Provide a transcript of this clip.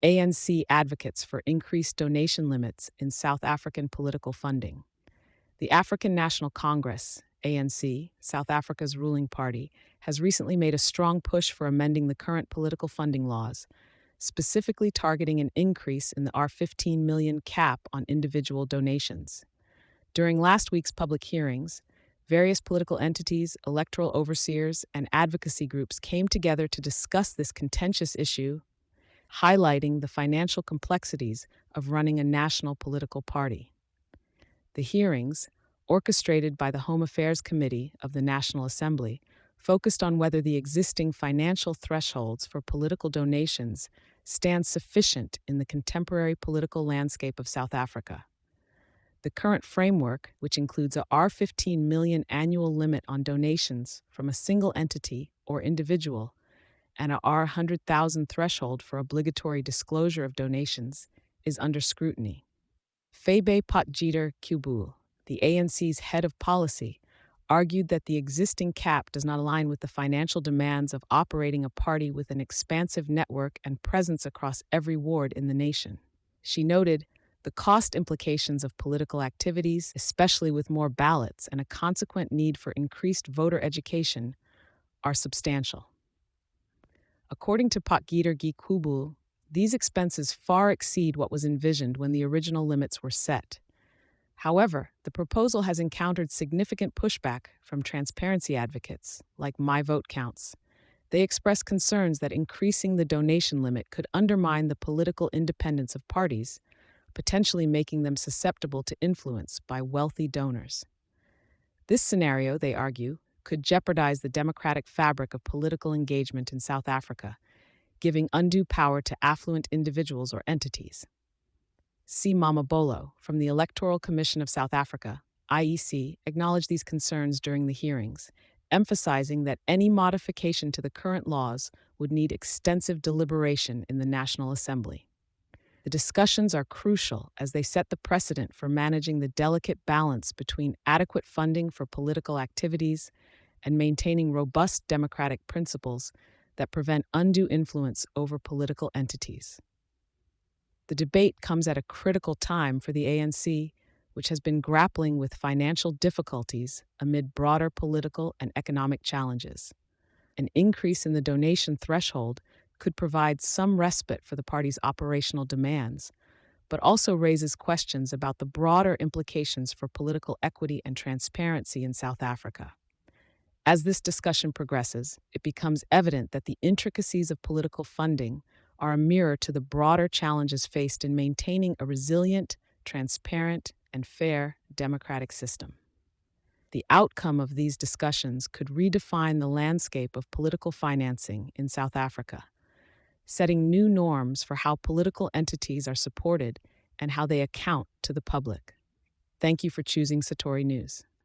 ANC advocates for increased donation limits in South African political funding. The African National Congress, ANC, South Africa's ruling party, has recently made a strong push for amending the current political funding laws, specifically targeting an increase in the R15 million cap on individual donations. During last week's public hearings, various political entities, electoral overseers, and advocacy groups came together to discuss this contentious issue, highlighting the financial complexities of running a national political party. The hearings, orchestrated by the Home Affairs Committee of the National Assembly, focused on whether the existing financial thresholds for political donations stand sufficient in the contemporary political landscape of South Africa. The current framework, which includes a R15 million annual limit on donations from a single entity or individual, and a R100,000 threshold for obligatory disclosure of donations, is under scrutiny. Febe Potgieter Kubul, the ANC's head of policy, argued that the existing cap does not align with the financial demands of operating a party with an expansive network and presence across every ward in the nation. She noted, the cost implications of political activities, especially with more ballots and a consequent need for increased voter education, are substantial. According to Potgieter Kubul, these expenses far exceed what was envisioned when the original limits were set. However, the proposal has encountered significant pushback from transparency advocates, like My Vote Counts. They express concerns that increasing the donation limit could undermine the political independence of parties, potentially making them susceptible to influence by wealthy donors. This scenario, they argue, could jeopardize the democratic fabric of political engagement in South Africa, giving undue power to affluent individuals or entities. C. Mamabolo, from the Electoral Commission of South Africa, IEC, acknowledged these concerns during the hearings, emphasizing that any modification to the current laws would need extensive deliberation in the National Assembly. The discussions are crucial as they set the precedent for managing the delicate balance between adequate funding for political activities and maintaining robust democratic principles that prevent undue influence over political entities. The debate comes at a critical time for the ANC, which has been grappling with financial difficulties amid broader political and economic challenges. An increase in the donation threshold could provide some respite for the party's operational demands, but also raises questions about the broader implications for political equity and transparency in South Africa. As this discussion progresses, it becomes evident that the intricacies of political funding are a mirror to the broader challenges faced in maintaining a resilient, transparent, and fair democratic system. The outcome of these discussions could redefine the landscape of political financing in South Africa, setting new norms for how political entities are supported and how they account to the public. Thank you for choosing Satori News.